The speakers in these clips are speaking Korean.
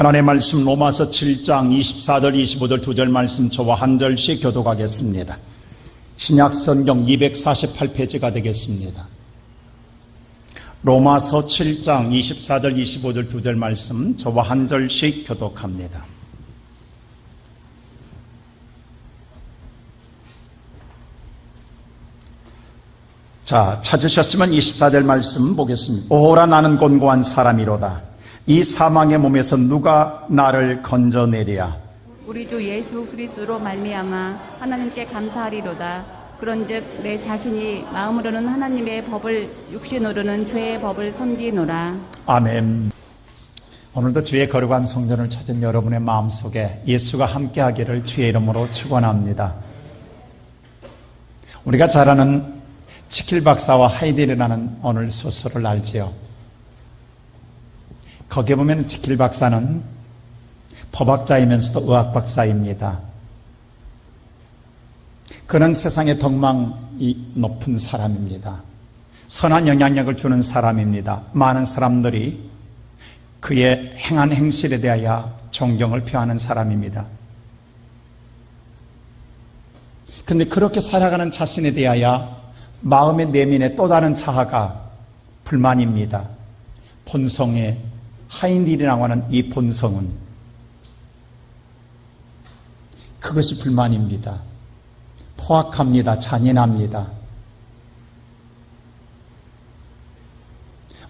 하나님의 말씀 로마서 7장 24절 25절 2절 말씀 저와 한 절씩 교독하겠습니다. 신약성경 248페이지가 되겠습니다. 로마서 7장 24절 25절 2절 말씀 저와 한 절씩 교독합니다. 자, 찾으셨으면 24절 말씀 보겠습니다. 오호라 나는 곤고한 사람이로다. 이 사망의 몸에서 누가 나를 건져내랴. 우리 주 예수 그리스도로 말미암아 하나님께 감사하리로다. 그런즉 내 자신이 마음으로는 하나님의 법을 육신으로는 죄의 법을 섬기노라. 아멘. 오늘도 주의 거룩한 성전을 찾은 여러분의 마음속에 예수가 함께하기를 주의 이름으로 축원합니다. 우리가 잘 아는 치킬 박사와 하이딜이라는 오늘 소설을 알지요. 거기에 보면 치킬 박사는 법학자이면서도 의학 박사입니다. 그는 세상의 덕망이 높은 사람입니다. 선한 영향력을 주는 사람입니다. 많은 사람들이 그의 행한 행실에 대하여 존경을 표하는 사람입니다. 그런데 그렇게 살아가는 자신에 대하여 마음의 내면에 또 다른 자아가 불만입니다. 본성에 하인딜이라고 하는 이 본성은 그것이 불만입니다. 포악합니다. 잔인합니다.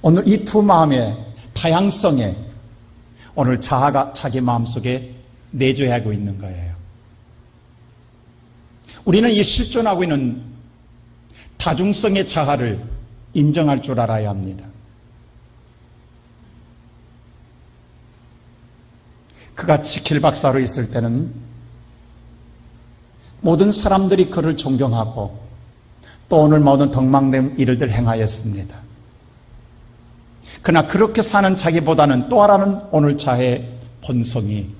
오늘 이 두 마음의 다양성에 오늘 자아가 자기 마음속에 내줘야 하고 있는 거예요. 우리는 이 실존하고 있는 다중성의 자아를 인정할 줄 알아야 합니다. 그가 치킬 박사로 있을 때는 모든 사람들이 그를 존경하고 또 오늘 모든 덕망된 일을 행하였습니다. 그러나 그렇게 사는 자기보다는 또 하나는 오늘 자의 본성이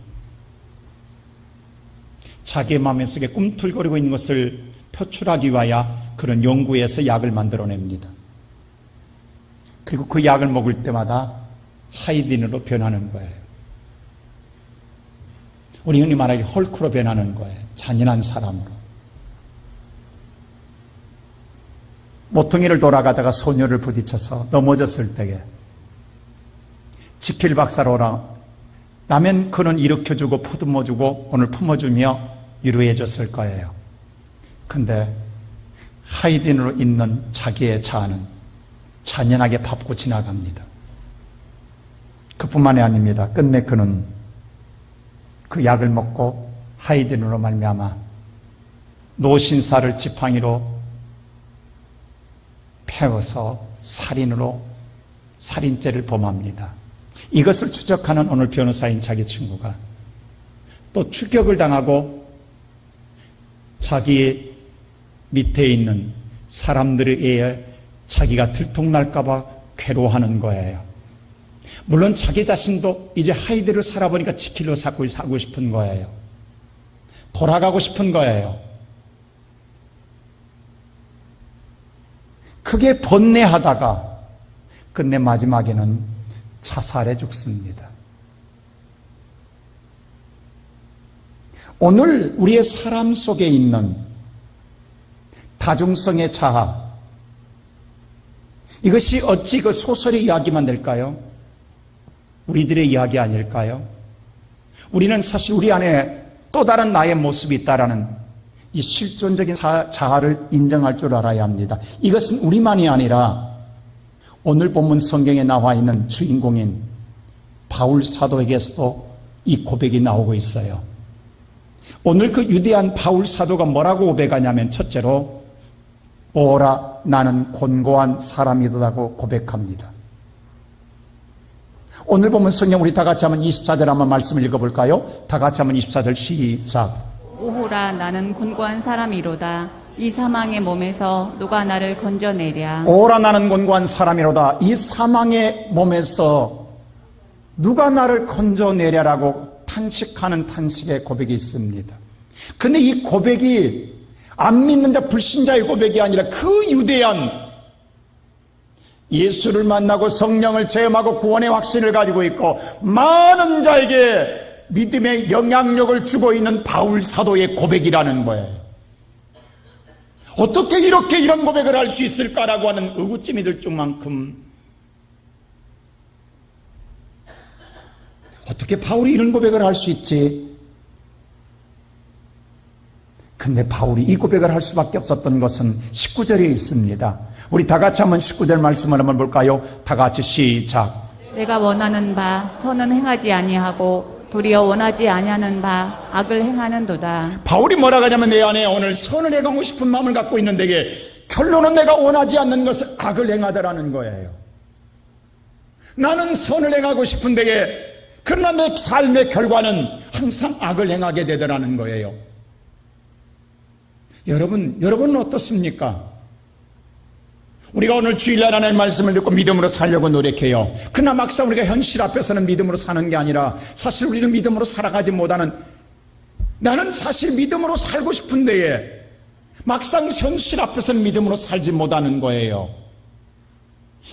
자기의 마음속에 꿈틀거리고 있는 것을 표출하기 위하여 그런 연구에서 약을 만들어냅니다. 그리고 그 약을 먹을 때마다 하이딘으로 변하는 거예요. 우리 흔히 말하기 헐크로 변하는 거예요. 잔인한 사람으로. 모퉁이를 돌아가다가 소녀를 부딪혀서 넘어졌을 때에 치킬 박사로 라면 그는 일으켜주고 포듬어주고 오늘 품어주며 위로해줬을 거예요. 근데 하이딘으로 있는 자기의 자아는 잔인하게 밟고 지나갑니다. 그뿐만이 아닙니다. 끝내 그는 그 약을 먹고 하이딘으로 말미암아 노신사를 지팡이로 패워서 살인죄를 범합니다. 이것을 추적하는 오늘 변호사인 자기 친구가 또 추격을 당하고 자기 밑에 있는 사람들에 의해 자기가 들통날까 봐 괴로워하는 거예요. 물론 자기 자신도 이제 하이드를 살아보니까 치킬로 살고 싶은 거예요. 돌아가고 싶은 거예요. 크게 번뇌하다가 끝내 마지막에는 자살해 죽습니다. 오늘 우리의 사람 속에 있는 다중성의 자아, 이것이 어찌 그 소설의 이야기만 될까요? 우리들의 이야기 아닐까요? 우리는 사실 우리 안에 또 다른 나의 모습이 있다라는 이 실존적인 자아를 인정할 줄 알아야 합니다. 이것은 우리만이 아니라 오늘 본문 성경에 나와 있는 주인공인 바울 사도에게서도 이 고백이 나오고 있어요. 오늘 그 유대한 바울 사도가 뭐라고 고백하냐면 첫째로 오라 나는 곤고한 사람이다라고 고백합니다. 오늘 보면 성경 우리 다 같이 한번 24절 한번 말씀을 읽어볼까요? 다 같이 한번 24절 시작. 오호라 나는 곤고한 사람이로다. 이 사망의 몸에서 누가 나를 건져내랴. 오라 나는 곤고한 사람이로다. 이 사망의 몸에서 누가 나를 건져내랴라고 탄식하는 탄식의 고백이 있습니다. 근데 이 고백이 안 믿는 자 불신자의 고백이 아니라 그 유대한 예수를 만나고 성령을 체험하고 구원의 확신을 가지고 있고 많은 자에게 믿음의 영향력을 주고 있는 바울 사도의 고백이라는 거예요. 어떻게 이렇게 이런 고백을 할 수 있을까라고 하는 의구심이 들 정만큼 어떻게 바울이 이런 고백을 할 수 있지? 근데 바울이 이 고백을 할 수밖에 없었던 것은 19절에 있습니다. 우리 다 같이 한번 19절 말씀을 한번 볼까요? 다 같이 시작. 내가 원하는 바 선은 행하지 아니하고 도리어 원하지 아니하는 바 악을 행하는도다. 바울이 뭐라고 하냐면 내 안에 오늘 선을 행하고 싶은 마음을 갖고 있는데 결론은 내가 원하지 않는 것을 악을 행하더라는 거예요. 나는 선을 행하고 싶은데 그러나 내 삶의 결과는 항상 악을 행하게 되더라는 거예요. 여러분은 어떻습니까? 우리가 오늘 주일날 하나님의 말씀을 듣고 믿음으로 살려고 노력해요. 그러나 막상 우리가 현실 앞에서는 믿음으로 사는 게 아니라 사실 우리는 믿음으로 살아가지 못하는, 나는 사실 믿음으로 살고 싶은데 막상 현실 앞에서는 믿음으로 살지 못하는 거예요.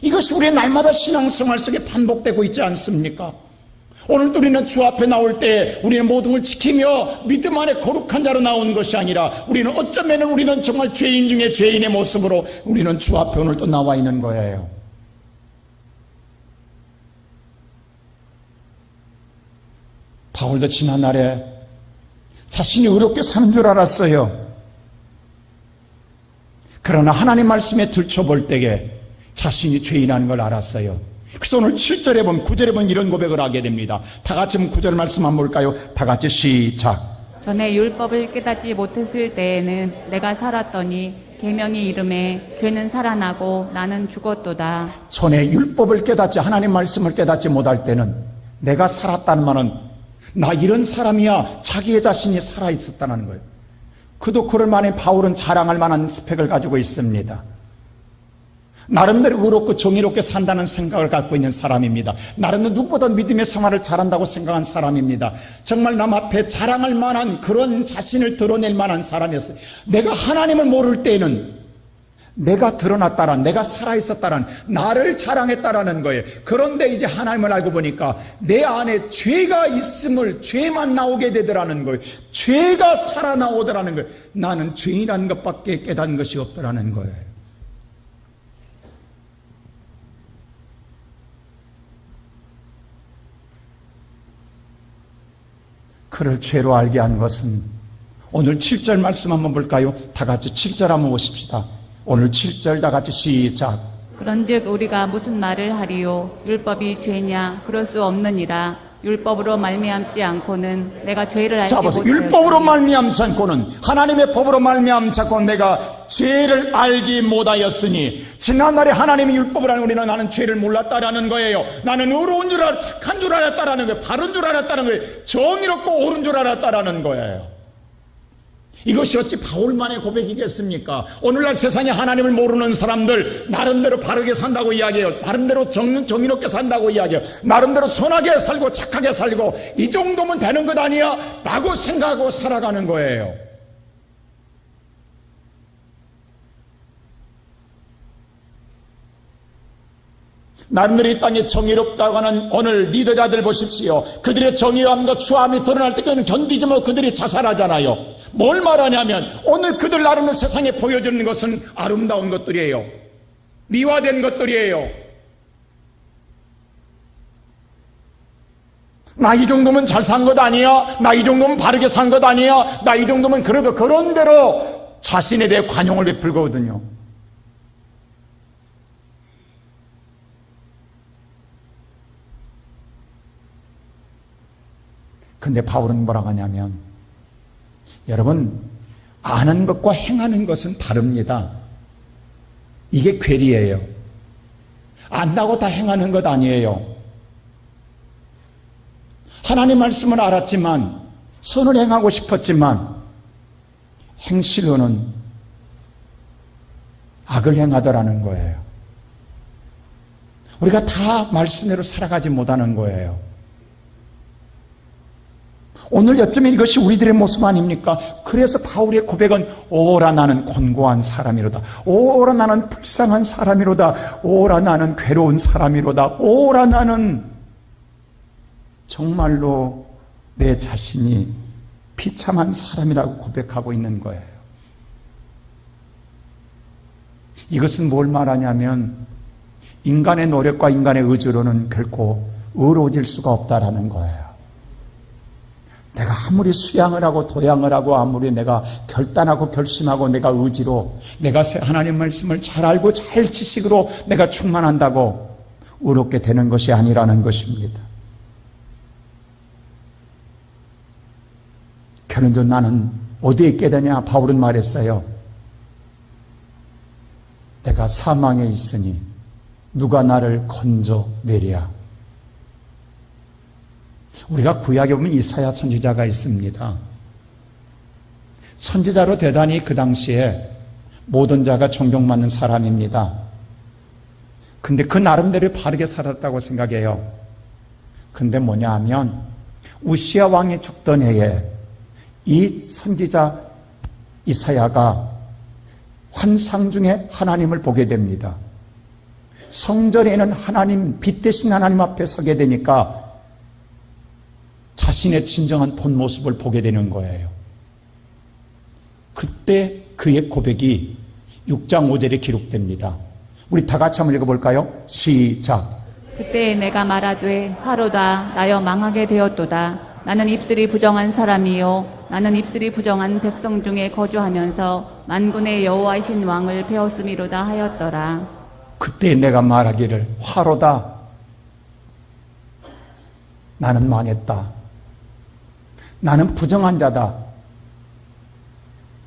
이것이 우리의 날마다 신앙생활 속에 반복되고 있지 않습니까? 오늘도 우리는 주 앞에 나올 때 우리는 모든 걸 지키며 믿음 안에 거룩한 자로 나온 것이 아니라 우리는 어쩌면 우리는 정말 죄인 중에 죄인의 모습으로 우리는 주 앞에 오늘도 나와 있는 거예요. 바울도 지난날에 자신이 의롭게 사는 줄 알았어요. 그러나 하나님 말씀에 들춰볼 때에 자신이 죄인하는 걸 알았어요. 그래서 오늘 7절에 보면 9절에 보면 이런 고백을 하게 됩니다. 다 같이 9절 말씀 한번 볼까요? 다 같이 시작. 전에 율법을 깨닫지 못했을 때에는 내가 살았더니 계명이 이름에 죄는 살아나고 나는 죽었도다. 전에 율법을 깨닫지, 하나님 말씀을 깨닫지 못할 때는 내가 살았다는 말은 나 이런 사람이야, 자기의 자신이 살아있었다는 거예요. 그도 그럴 만한 바울은 자랑할 만한 스펙을 가지고 있습니다. 나름대로 의롭고 정의롭게 산다는 생각을 갖고 있는 사람입니다. 나름대로 누구보다 믿음의 생활을 잘한다고 생각한 사람입니다. 정말 남 앞에 자랑할 만한 그런 자신을 드러낼 만한 사람이었어요. 내가 하나님을 모를 때에는 내가 드러났다란, 내가 살아있었다란, 나를 자랑했다라는 거예요. 그런데 이제 하나님을 알고 보니까 내 안에 죄가 있음을, 죄만 나오게 되더라는 거예요. 죄가 살아나오더라는 거예요. 나는 죄인이라는 것밖에 깨닫는 것이 없더라는 거예요. 그를 죄로 알게 한 것은 오늘 7절 말씀 한번 볼까요? 다 같이 7절 한번 보십시다. 오늘 7절 다 같이 시작. 그런즉 우리가 무슨 말을 하리요? 율법이 죄냐? 그럴 수 없느니라. 율법으로 말미암지 않고는 내가 죄를 알지 못하였으니. 못하였으니. 율법으로 말미암지 않고는, 하나님의 법으로 말미암지 않고 내가 죄를 알지 못하였으니. 지난날에 하나님의 율법을 알고 우리는 나는 죄를 몰랐다라는 거예요. 나는 의로운 줄 알았다, 착한 줄 알았다라는 거예요. 바른 줄 알았다는 거예요. 정의롭고 옳은 줄 알았다라는 거예요. 이것이 어찌 바울만의 고백이겠습니까? 오늘날 세상에 하나님을 모르는 사람들 나름대로 바르게 산다고 이야기해요. 나름대로 정의롭게 산다고 이야기해요. 나름대로 선하게 살고 착하게 살고 이 정도면 되는 것 아니야? 라고 생각하고 살아가는 거예요. 나름대로 이 땅에 정의롭다고 하는 오늘 리더자들 보십시오. 그들의 정의함과 추함이 드러날 때 그는 견디지 못하고 그들이 자살하잖아요. 뭘 말하냐면 오늘 그들 나름대로 세상에 보여주는 것은 아름다운 것들이에요. 미화된 것들이에요. 나 이 정도면 잘 산 것 아니야? 나 이 정도면 바르게 산 것 아니야? 나 이 정도면 그래도 그런 대로 자신에 대해 관용을 베풀거든요. 근데 바울은 뭐라고 하냐면, 여러분, 아는 것과 행하는 것은 다릅니다. 이게 괴리예요. 안다고 다 행하는 것 아니에요. 하나님 말씀을 알았지만, 선을 행하고 싶었지만, 행실로는 악을 행하더라는 거예요. 우리가 다 말씀대로 살아가지 못하는 거예요. 오늘 어쩌면 이것이 우리들의 모습 아닙니까? 그래서 바울의 고백은 오라 나는 곤고한 사람이로다. 오라 나는 불쌍한 사람이로다. 오라 나는 괴로운 사람이로다. 오라 나는 정말로 내 자신이 비참한 사람이라고 고백하고 있는 거예요. 이것은 뭘 말하냐면 인간의 노력과 인간의 의지로는 결코 의로워질 수가 없다라는 거예요. 내가 아무리 수양을 하고 도양을 하고 아무리 내가 결단하고 결심하고 내가 의지로 내가 하나님 말씀을 잘 알고 잘 지식으로 내가 충만한다고 의롭게 되는 것이 아니라는 것입니다. 그런데 나는 어디에 있게 되냐? 바울은 말했어요. 내가 사망에 있으니 누가 나를 건져내랴. 우리가 구약에 보면 이사야 선지자가 있습니다. 선지자로 대단히 그 당시에 모든 자가 존경받는 사람입니다. 근데 그 나름대로 바르게 살았다고 생각해요. 근데 뭐냐 하면 우시야 왕이 죽던 해에 이 선지자 이사야가 환상 중에 하나님을 보게 됩니다. 성전에는 하나님, 빛 대신 하나님 앞에 서게 되니까 자신의 진정한 본 모습을 보게 되는 거예요. 그때 그의 고백이 6장 5절에 기록됩니다. 우리 다 같이 한번 읽어볼까요? 시작. 그때 내가 말하되 화로다 나여 망하게 되었도다. 나는 입술이 부정한 사람이요 나는 입술이 부정한 백성 중에 거주하면서 만군의 여호와이신 왕을 배웠음이로다 하였더라. 그때 내가 말하기를 화로다. 나는 망했다. 나는 부정한 자다.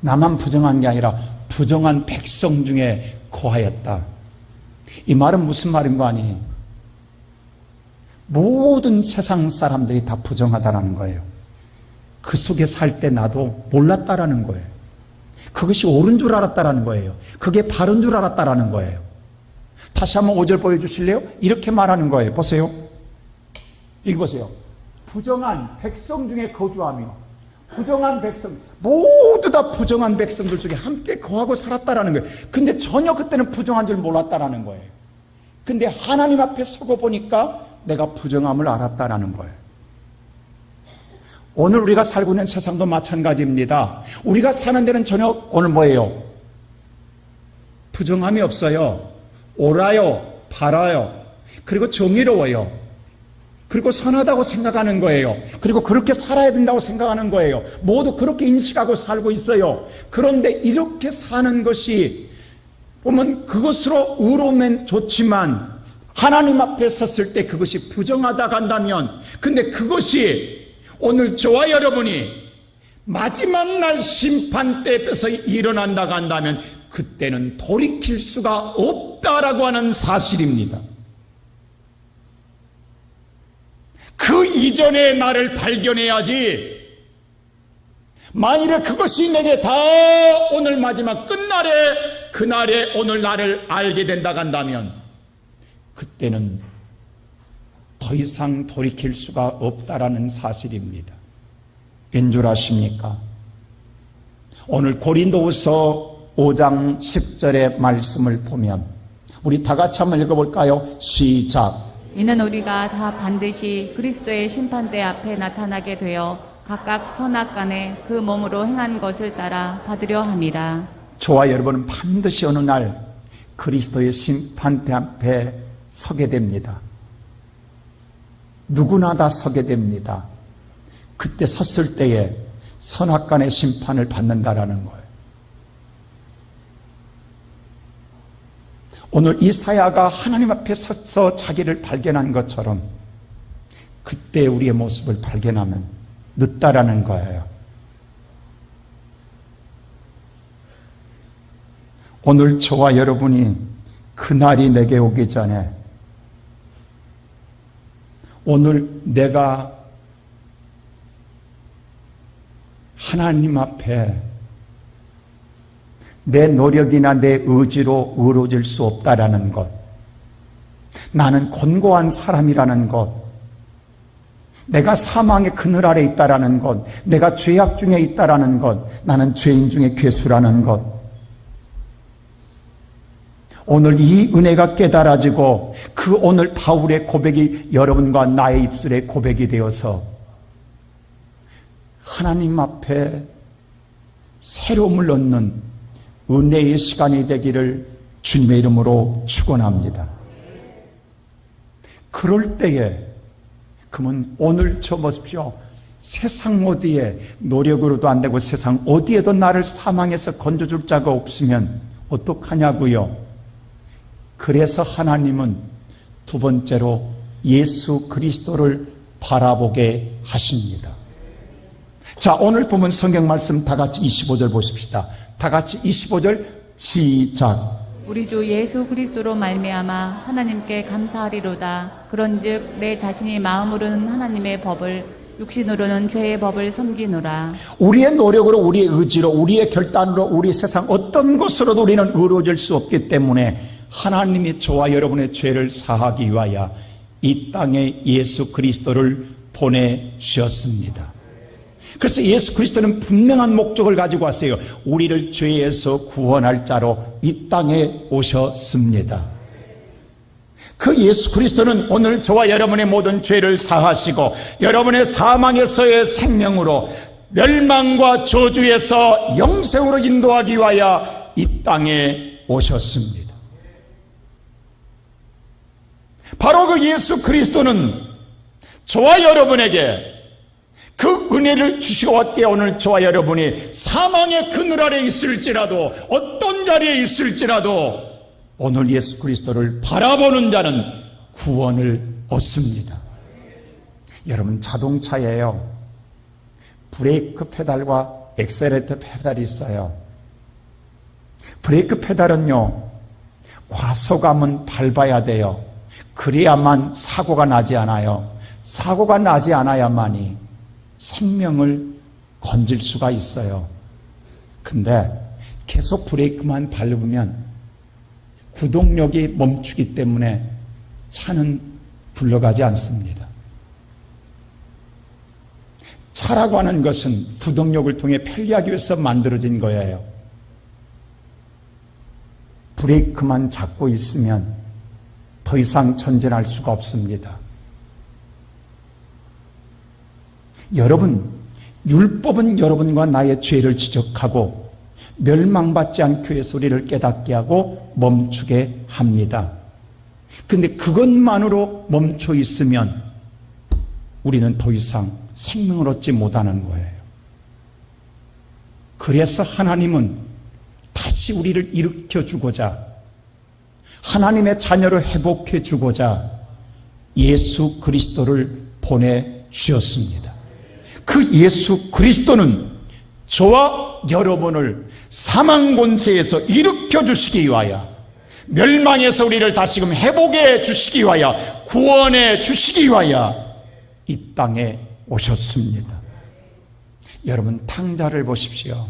나만 부정한 게 아니라 부정한 백성 중에 거하였다. 이 말은 무슨 말인 거 아니? 모든 세상 사람들이 다 부정하다라는 거예요. 그 속에 살 때 나도 몰랐다라는 거예요. 그것이 옳은 줄 알았다라는 거예요. 그게 바른 줄 알았다라는 거예요. 다시 한번 5절 보여주실래요? 이렇게 말하는 거예요. 보세요. 여기 보세요. 부정한 백성 중에 거주하며 부정한 백성, 모두 다 부정한 백성들 중에 함께 거하고 살았다라는 거예요. 근데 전혀 그때는 부정한 줄 몰랐다라는 거예요. 근데 하나님 앞에 서고 보니까 내가 부정함을 알았다라는 거예요. 오늘 우리가 살고 있는 세상도 마찬가지입니다. 우리가 사는 데는 전혀 오늘 뭐예요? 부정함이 없어요. 옳아요, 바라요, 그리고 정의로워요. 그리고 선하다고 생각하는 거예요. 그리고 그렇게 살아야 된다고 생각하는 거예요. 모두 그렇게 인식하고 살고 있어요. 그런데 이렇게 사는 것이 보면 그것으로 의로우면 좋지만 하나님 앞에 섰을 때 그것이 부정하다 간다면, 근데 그것이 오늘 저와 여러분이 마지막 날 심판 때에서 일어난다 간다면 그때는 돌이킬 수가 없다라고 하는 사실입니다. 그 이전에 나를 발견해야지. 만일에 그것이 내게 다 오늘 마지막 끝날에 그날에 오늘 나를 알게 된다 간다면 그때는 더 이상 돌이킬 수가 없다라는 사실입니다. 왠 줄 아십니까? 오늘 고린도후서 5장 10절의 말씀을 보면 우리 다 같이 한번 읽어볼까요? 시작. 이는 우리가 다 반드시 그리스도의 심판대 앞에 나타나게 되어 각각 선악간에 그 몸으로 행한 것을 따라 받으려 함이라. 저와 여러분은 반드시 어느 날 그리스도의 심판대 앞에 서게 됩니다. 누구나 다 서게 됩니다. 그때 섰을 때에 선악간의 심판을 받는다라는 거예요. 오늘 이사야가 하나님 앞에 서서 자기를 발견한 것처럼 그때 우리의 모습을 발견하면 늦다라는 거예요. 오늘 저와 여러분이 그날이 내게 오기 전에 오늘 내가 하나님 앞에 내 노력이나 내 의지로 의로워질 수 없다라는 것, 나는 곤고한 사람이라는 것, 내가 사망의 그늘 아래 있다라는 것, 내가 죄악 중에 있다라는 것, 나는 죄인 중에 괴수라는 것. 오늘 이 은혜가 깨달아지고 그 오늘 바울의 고백이 여러분과 나의 입술에 고백이 되어서 하나님 앞에 새로움을 얻는 은혜의 시간이 되기를 주님의 이름으로 축원합니다. 그럴 때에 그러면 오늘 저 보십시오. 세상 어디에 노력으로도 안 되고 세상 어디에도 나를 사망해서 건져줄 자가 없으면 어떡하냐고요. 그래서 하나님은 두 번째로 예수 그리스도를 바라보게 하십니다. 자, 오늘 보면 성경 말씀 다 같이 25절 보십시다. 다 같이 25절 시작. 우리 주 예수 그리스도로 말미암아 하나님께 감사하리로다. 그런즉 내 자신이 마음으로는 하나님의 법을, 육신으로는 죄의 법을 섬기노라. 우리의 노력으로, 우리의 의지로, 우리의 결단으로, 우리 세상 어떤 것으로도 우리는 의로워질 수 없기 때문에 하나님이 저와 여러분의 죄를 사하기 위하여 이 땅에 예수 그리스도를 보내주셨습니다. 그래서 예수 그리스도는 분명한 목적을 가지고 왔어요. 우리를 죄에서 구원할 자로 이 땅에 오셨습니다. 그 예수 그리스도는 오늘 저와 여러분의 모든 죄를 사하시고 여러분의 사망에서의 생명으로 멸망과 저주에서 영생으로 인도하기 위하여 이 땅에 오셨습니다. 바로 그 예수 그리스도는 저와 여러분에게 그 은혜를 주시었기에 오늘 저와 여러분이 사망의 그늘 아래 있을지라도 어떤 자리에 있을지라도 오늘 예수 그리스도를 바라보는 자는 구원을 얻습니다. 여러분, 자동차에요, 브레이크 페달과 엑셀레이터 페달이 있어요. 브레이크 페달은요, 과속하면 밟아야 돼요. 그래야만 사고가 나지 않아요. 사고가 나지 않아야만이 생명을 건질 수가 있어요. 근데 계속 브레이크만 밟으면 구동력이 멈추기 때문에 차는 굴러가지 않습니다. 차라고 하는 것은 구동력을 통해 편리하기 위해서 만들어진 거예요. 브레이크만 잡고 있으면 더 이상 전진할 수가 없습니다. 여러분, 율법은 여러분과 나의 죄를 지적하고 멸망받지 않기 위해서 우리를 깨닫게 하고 멈추게 합니다. 그런데 그것만으로 멈춰 있으면 우리는 더 이상 생명을 얻지 못하는 거예요. 그래서 하나님은 다시 우리를 일으켜 주고자, 하나님의 자녀를 회복해 주고자 예수 그리스도를 보내주셨습니다. 그 예수 그리스도는 저와 여러분을 사망 권세에서 일으켜 주시기 위하여, 멸망에서 우리를 다시금 회복해 주시기 위하여, 구원해 주시기 위하여 이 땅에 오셨습니다. 여러분, 탕자를 보십시오.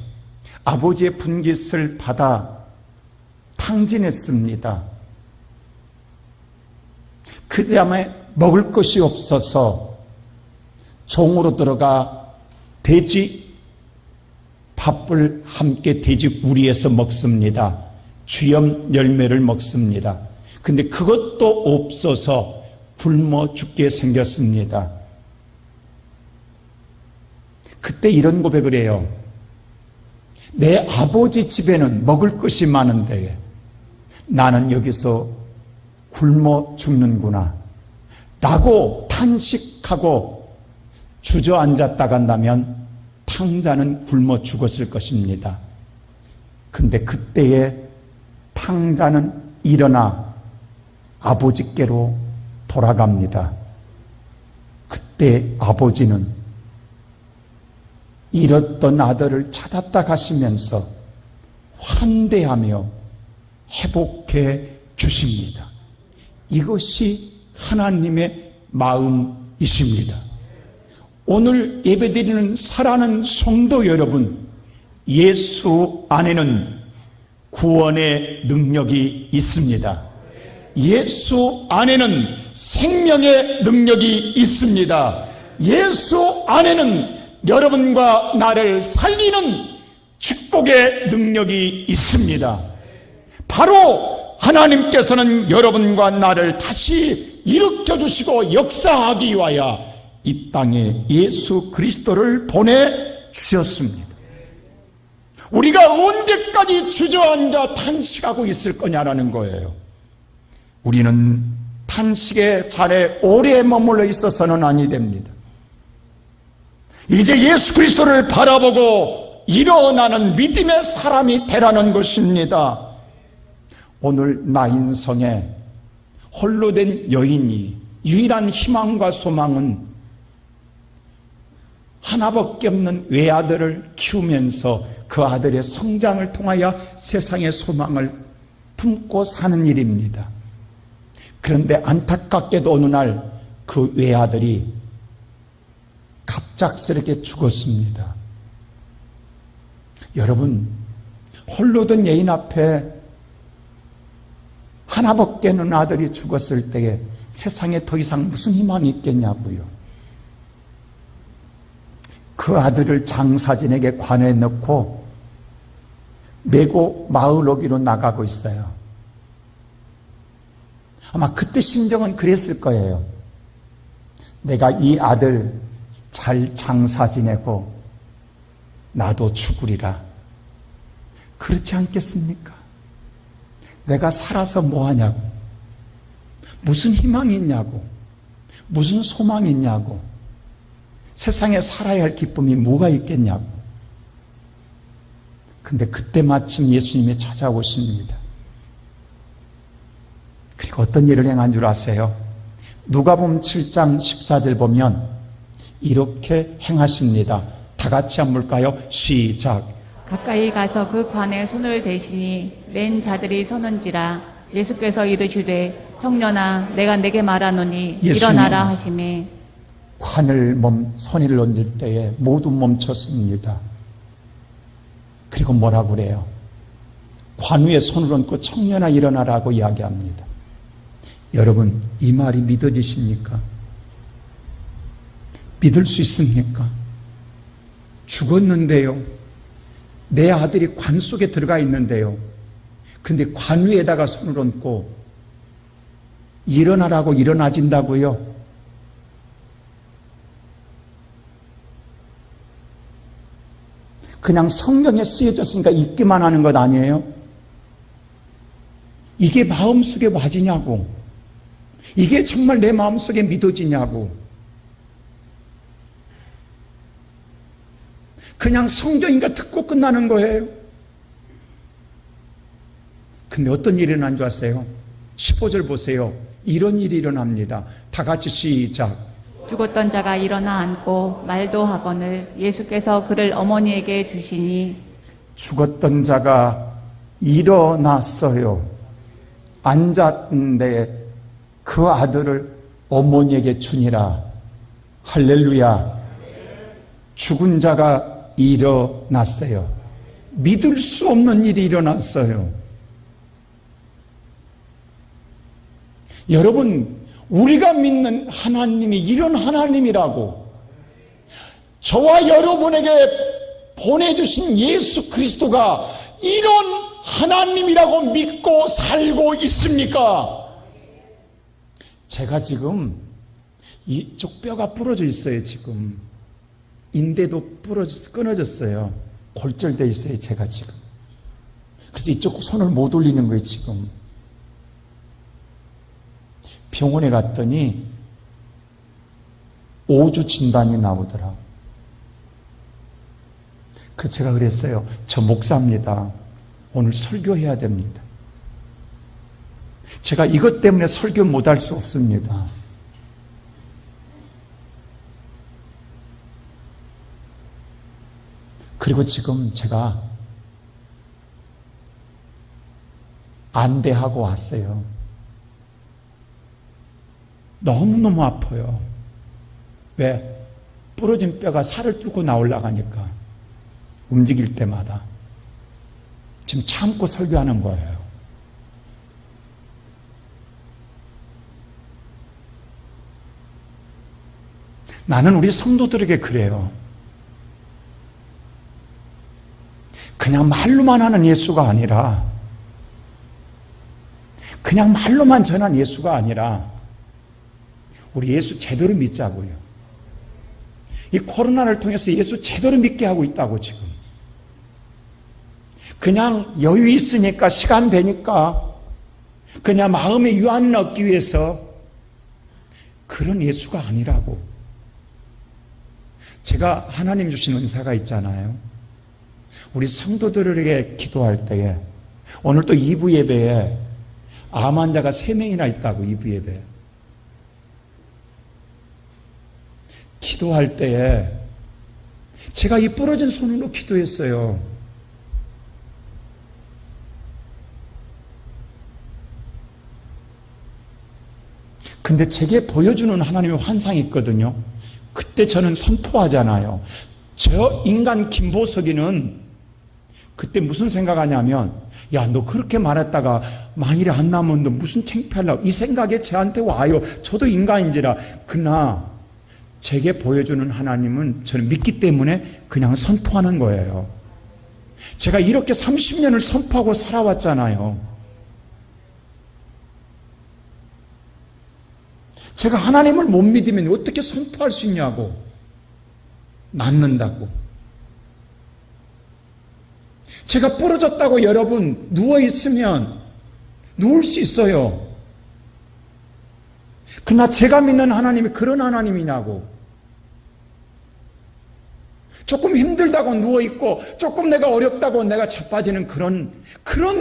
아버지의 분깃을 받아 탕진했습니다. 그 다음에 먹을 것이 없어서 종으로 들어가 돼지 밥을 함께 돼지 우리에서 먹습니다. 쥐염 열매를 먹습니다. 근데 그것도 없어서 굶어 죽게 생겼습니다. 그때 이런 고백을 해요. 내 아버지 집에는 먹을 것이 많은데 나는 여기서 굶어 죽는구나 라고 탄식하고 주저앉았다 간다면 탕자는 굶어 죽었을 것입니다. 근데 그때에 탕자는 일어나 아버지께로 돌아갑니다. 그때 아버지는 잃었던 아들을 찾았다 가시면서 환대하며 회복해 주십니다. 이것이 하나님의 마음이십니다. 오늘 예배드리는 사랑하는 성도 여러분, 예수 안에는 구원의 능력이 있습니다. 예수 안에는 생명의 능력이 있습니다. 예수 안에는 여러분과 나를 살리는 축복의 능력이 있습니다. 바로 하나님께서는 여러분과 나를 다시 일으켜 주시고 역사하기 위하여 이 땅에 예수 그리스도를 보내주셨습니다. 우리가 언제까지 주저앉아 탄식하고 있을 거냐라는 거예요. 우리는 탄식의 자리에 오래 머물러 있어서는 아니 됩니다. 이제 예수 그리스도를 바라보고 일어나는 믿음의 사람이 되라는 것입니다. 오늘 나인성에 홀로 된 여인이 유일한 희망과 소망은 하나밖에 없는 외아들을 키우면서 그 아들의 성장을 통하여 세상의 소망을 품고 사는 일입니다. 그런데 안타깝게도 어느 날 그 외아들이 갑작스럽게 죽었습니다. 여러분, 홀로 된 여인 앞에 하나밖에 없는 아들이 죽었을 때에 세상에 더 이상 무슨 희망이 있겠냐고요. 그 아들을 장사진에게 관에 넣고 메고 마을 오기로 나가고 있어요. 아마 그때 심정은 그랬을 거예요. 내가 이 아들 잘 장사 지내고 나도 죽으리라. 그렇지 않겠습니까? 내가 살아서 뭐하냐고, 무슨 희망이 있냐고, 무슨 소망이 있냐고, 세상에 살아야 할 기쁨이 뭐가 있겠냐고. 근데 그때 마침 예수님이 찾아오십니다. 그리고 어떤 일을 행한 줄 아세요? 누가복음 7장 14절 보면 이렇게 행하십니다. 다 같이 한번 볼까요? 시작. 가까이 가서 그 관에 손을 대시니 맨 자들이 서는지라. 예수께서 이르시되 청년아 내가 내게 말하노니 일어나라 하시매 관을 손을 얹을 때에 모두 멈췄습니다. 그리고 뭐라고 그래요? 관 위에 손을 얹고 청년아 일어나라고 이야기합니다. 여러분, 이 말이 믿어지십니까? 믿을 수 있습니까? 죽었는데요. 내 아들이 관 속에 들어가 있는데요. 근데 관 위에다가 손을 얹고 일어나라고 일어나진다고요? 그냥 성경에 쓰여졌으니까 읽기만 하는 것 아니에요? 이게 마음속에 와지냐고. 이게 정말 내 마음속에 믿어지냐고. 그냥 성경인가 듣고 끝나는 거예요. 근데 어떤 일이 일어난 줄 아세요? 15절 보세요. 이런 일이 일어납니다. 다 같이 시작. 죽었던 자가 일어나 앉고 말도 하거늘 예수께서 그를 어머니에게 주시니 죽었던 자가 일어났어요. 앉았는데 그 아들을 어머니에게 주니라. 할렐루야. 죽은 자가 일어났어요. 믿을 수 없는 일이 일어났어요. 여러분, 우리가 믿는 하나님이 이런 하나님이라고, 저와 여러분에게 보내주신 예수 그리스도가 이런 하나님이라고 믿고 살고 있습니까? 제가 지금 이쪽 뼈가 부러져 있어요. 지금 인대도 끊어졌어요. 골절되어 있어요. 제가 지금. 그래서 이쪽 손을 못 올리는 거예요. 지금 병원에 갔더니 5주 진단이 나오더라고요. 그 제가 그랬어요. 저 목사입니다. 오늘 설교해야 됩니다. 제가 이것 때문에 설교 못할 수 없습니다. 그리고 지금 제가 안대하고 왔어요. 너무너무 아파요. 왜? 부러진 뼈가 살을 뚫고 나오려고 하니까 움직일 때마다 지금 참고 설교하는 거예요. 나는 우리 성도들에게 그래요. 그냥 말로만 하는 예수가 아니라, 그냥 말로만 전한 예수가 아니라 우리 예수 제대로 믿자고요. 이 코로나를 통해서 예수 제대로 믿게 하고 있다고 지금. 그냥 여유 있으니까, 시간 되니까 그냥 마음의 유안을 얻기 위해서, 그런 예수가 아니라고. 제가 하나님 주신 은사가 있잖아요. 우리 성도들에게 기도할 때에, 오늘 또 2부 예배에 암 환자가 3명이나 있다고. 2부 예배에 기도할 때에 제가 이 부러진 손으로 기도했어요. 근데 제게 보여주는 하나님의 환상이 있거든요. 그때 저는 선포하잖아요. 저 인간 김보석이는 그때 무슨 생각하냐면, 야, 너 그렇게 말했다가 만일에 안 나면 너 무슨 창피하려고, 이 생각에 저한테 와요. 저도 인간인지라. 그러나 제게 보여주는 하나님은 저는 믿기 때문에 그냥 선포하는 거예요. 제가 이렇게 30년을 선포하고 살아왔잖아요. 제가 하나님을 못 믿으면 어떻게 선포할 수 있냐고. 낫는다고. 제가 부러졌다고 여러분 누워있으면 누울 수 있어요. 그러나 제가 믿는 하나님이 그런 하나님이냐고. 조금 힘들다고 누워있고, 조금 내가 어렵다고 내가 자빠지는 그런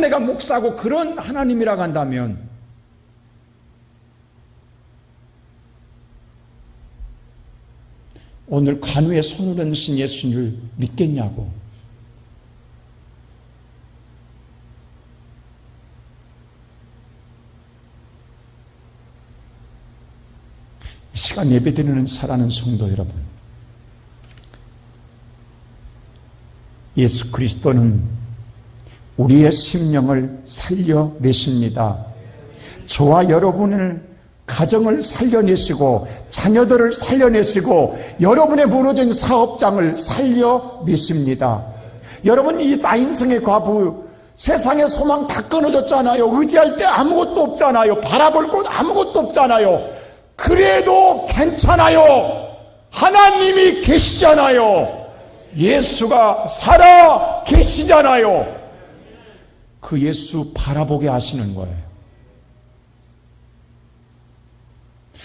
내가 목사고 그런 하나님이라고 한다면, 오늘 관우에 손을 얹으신 예수를 믿겠냐고. 이 시간 예배드리는 사랑하는 성도 여러분, 예수 그리스도는 우리의 심령을 살려내십니다. 저와 여러분을, 가정을 살려내시고, 자녀들을 살려내시고, 여러분의 무너진 사업장을 살려내십니다. 여러분, 이 나인성의 과부, 세상의 소망 다 끊어졌잖아요. 의지할 때 아무것도 없잖아요. 바라볼 곳 아무것도 없잖아요. 그래도 괜찮아요. 하나님이 계시잖아요. 예수가 살아 계시잖아요. 그 예수 바라보게 하시는 거예요.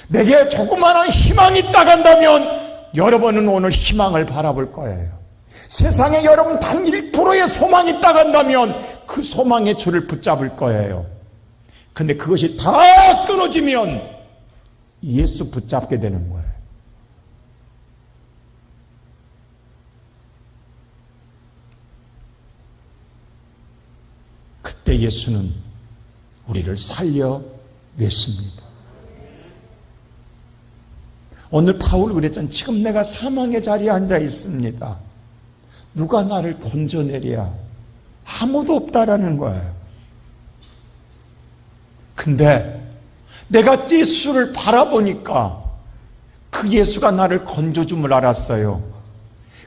내게 조그마한 희망이 있다고 한다면 여러분은 오늘 희망을 바라볼 거예요. 세상에 여러분 단 1%의 소망이 있다고 한다면 그 소망의 줄을 붙잡을 거예요. 근데 그것이 다 끊어지면 예수 붙잡게 되는 거예요. 그때 예수는 우리를 살려내십니다. 오늘 바울 그랬잖아요. 지금 내가 사망의 자리에 앉아 있습니다. 누가 나를 건져내랴? 아무도 없다라는 거예요. 근데 내가 예수를 바라보니까 그 예수가 나를 건져줌을 알았어요.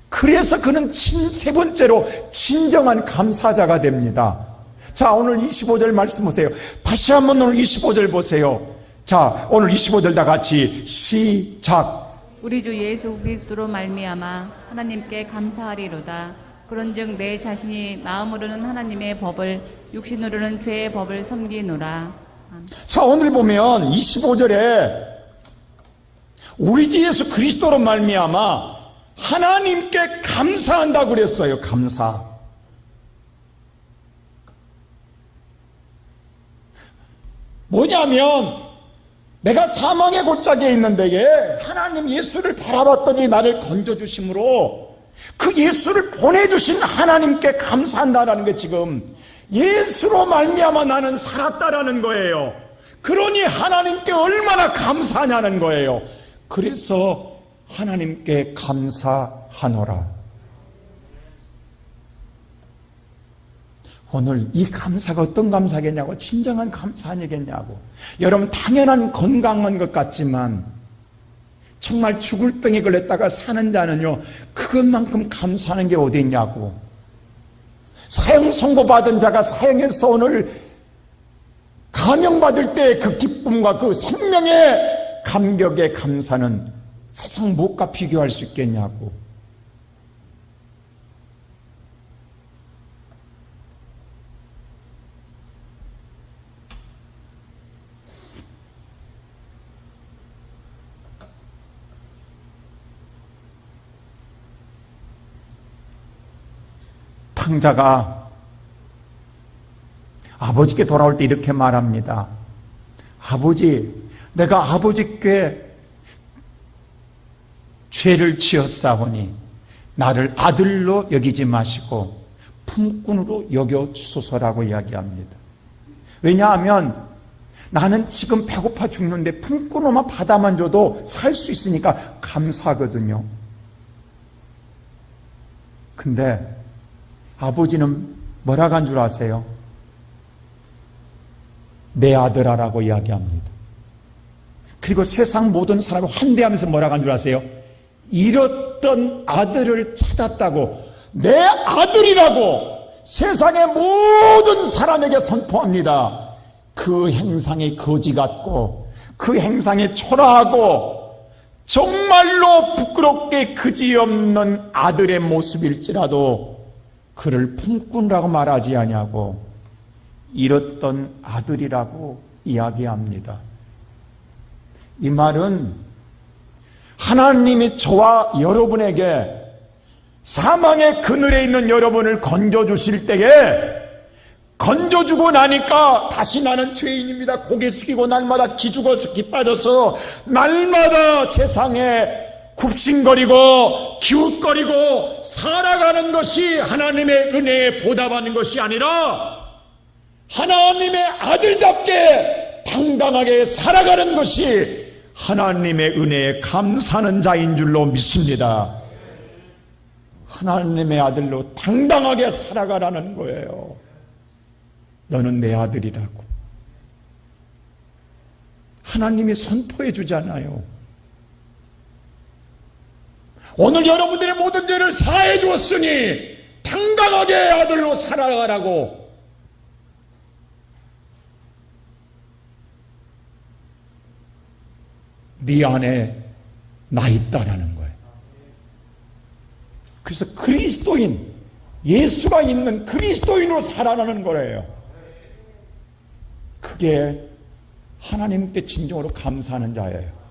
그래서 그는 세 번째로 진정한 감사자가 됩니다. 자, 오늘 25절 말씀 보세요. 다시 한번 오늘 25절 보세요. 자, 오늘 25절 다 같이 시작. 우리 주 예수 그리스도로 말미암아 하나님께 감사하리로다. 그런즉 내 자신이 마음으로는 하나님의 법을, 육신으로는 죄의 법을 섬기노라. 자, 오늘 보면 25절에 우리 주 예수 그리스도로 말미암아 하나님께 감사한다고 그랬어요. 감사. 뭐냐면 내가 사망의 골짜기에 있는데 하나님 예수를 바라봤더니 나를 건져주심으로 그 예수를 보내주신 하나님께 감사한다라는 게 지금 예수로 말미암아 나는 살았다라는 거예요. 그러니 하나님께 얼마나 감사하냐는 거예요. 그래서 하나님께 감사하노라. 오늘 이 감사가 어떤 감사겠냐고, 진정한 감사 아니겠냐고. 여러분 당연한 건강한 것 같지만 정말 죽을 병에 걸렸다가 사는 자는요, 그것만큼 감사하는 게 어디 있냐고. 사형 선고받은 자가 사형에서 오늘 감형받을 때 그 기쁨과 그 생명의 감격의 감사는 세상 무엇과 비교할 수 있겠냐고. 탕자가 아버지께 돌아올 때 이렇게 말합니다. 아버지, 내가 아버지께 죄를 지었사오니 나를 아들로 여기지 마시고 품꾼으로 여겨주소서라고 이야기합니다. 왜냐하면 나는 지금 배고파 죽는데 품꾼으로만 받아만 줘도 살 수 있으니까 감사하거든요. 근데 아버지는 뭐라고 한 줄 아세요? 내 아들아라고 이야기합니다. 그리고 세상 모든 사람을 환대하면서 뭐라고 한 줄 아세요? 잃었던 아들을 찾았다고, 내 아들이라고 세상의 모든 사람에게 선포합니다. 그 행상이 거지 같고 그 행상이 초라하고 정말로 부끄럽게 그지없는 아들의 모습일지라도 그를 품꾼이라고 말하지 아니하고 잃었던 아들이라고 이야기합니다. 이 말은 하나님이 저와 여러분에게 사망의 그늘에 있는 여러분을 건져주실 때에 건져주고 나니까 다시 나는 죄인입니다. 고개 숙이고 날마다 기죽어서 기빠져서 날마다 세상에 굽신거리고 기웃거리고 살아가는 것이 하나님의 은혜에 보답하는 것이 아니라 하나님의 아들답게 당당하게 살아가는 것이 하나님의 은혜에 감사하는 자인 줄로 믿습니다. 하나님의 아들로 당당하게 살아가라는 거예요. 너는 내 아들이라고 하나님이 선포해 주잖아요. 오늘 여러분들의 모든 죄를 사해 주었으니 당당하게 아들로 살아가라고. 네 안에 나 있다라는 거예요. 그래서 그리스도인, 예수가 있는 그리스도인으로 살아가는 거예요. 그게 하나님께 진정으로 감사하는 자예요.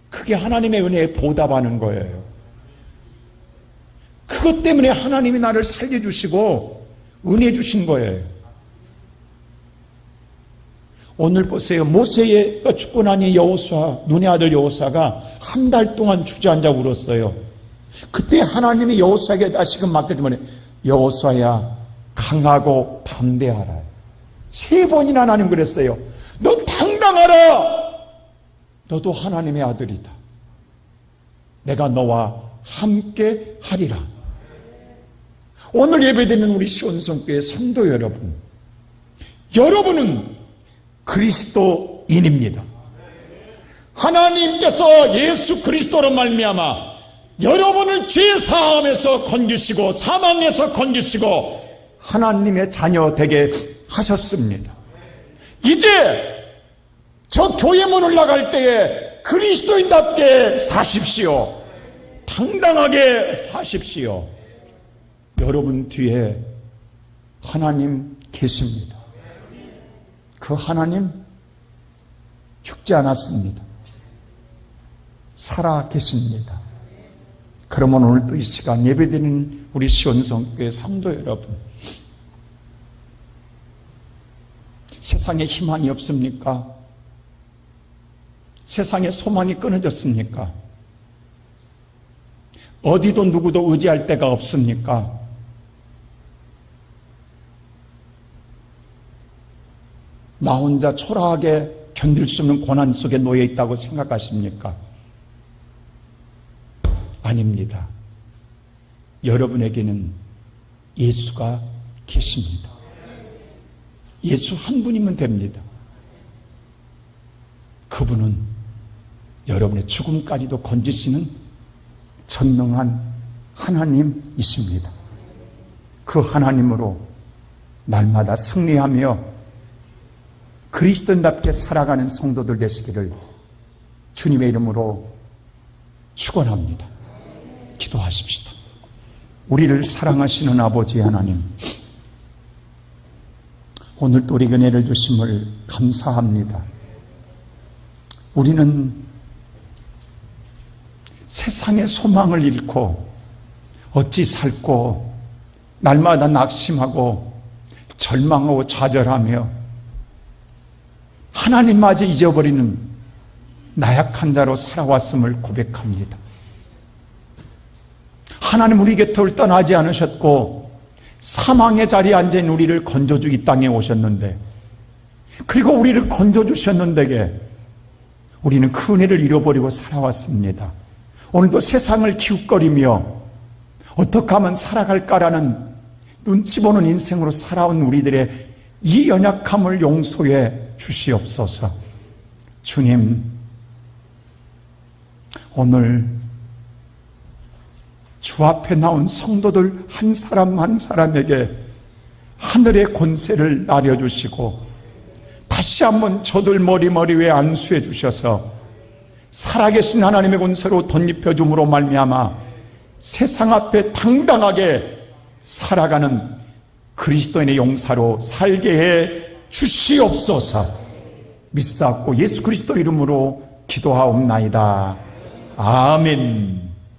그게 하나님의 은혜에 보답하는 거예요. 그것 때문에 하나님이 나를 살려주시고 은혜 주신 거예요. 오늘 보세요. 모세가 죽고 나니 여호수아, 눈의 아들 여호수아가 한 달 동안 주저앉아 울었어요. 그때 하나님이 여호수아에게 다시금 맡겨주면 여호수아야 강하고 담대하라. 3번이나 하나님 그랬어요. 너 당당하라. 너도 하나님의 아들이다. 내가 너와 함께 하리라. 오늘 예배드리는 우리 시온성교회 성도 여러분, 여러분은 그리스도인입니다. 하나님께서 예수 그리스도로 말미암아 여러분을 죄 사함에서 건지시고 사망에서 건지시고 하나님의 자녀 되게 하셨습니다. 이제 저 교회 문을 나갈 때에 그리스도인답게 사십시오. 당당하게 사십시오. 여러분 뒤에 하나님 계십니다. 그 하나님 죽지 않았습니다. 살아 계십니다. 그러면 오늘 또 이 시간 예배드리는 우리 시온성교회 성도 여러분, 세상에 희망이 없습니까? 세상에 소망이 끊어졌습니까? 어디도 누구도 의지할 데가 없습니까? 나 혼자 초라하게 견딜 수 없는 고난 속에 놓여 있다고 생각하십니까? 아닙니다. 여러분에게는 예수가 계십니다. 예수 한 분이면 됩니다. 그분은 여러분의 죽음까지도 건지시는 전능한 하나님이십니다. 그 하나님으로 날마다 승리하며 그리스도인답게 살아가는 성도들 되시기를 주님의 이름으로 축원합니다. 기도하십시다. 우리를 사랑하시는 아버지 하나님, 오늘 또 우리에게 은혜를 주심을 감사합니다. 우리는 세상의 소망을 잃고 어찌 살고 날마다 낙심하고 절망하고 좌절하며 하나님마저 잊어버리는 나약한 자로 살아왔음을 고백합니다. 하나님 우리 곁을 떠나지 않으셨고 사망의 자리에 앉은 우리를 건져주기 이 땅에 오셨는데, 그리고 우리를 건져주셨는데 우리는 그 은혜를 잃어버리고 살아왔습니다. 오늘도 세상을 기웃거리며 어떻게 하면 살아갈까라는 눈치 보는 인생으로 살아온 우리들의 이 연약함을 용서해 주시옵소서. 주님, 오늘 주 앞에 나온 성도들 한 사람 한 사람에게 하늘의 권세를 나려주시고 다시 한번 저들 머리 위에 안수해 주셔서 살아계신 하나님의 권세로 덧입혀 줌으로 말미암아 세상 앞에 당당하게 살아가는 그리스도인의 용사로 살게 해 주시옵소서. 믿사옵고 예수 그리스도 이름으로 기도하옵나이다. 아멘.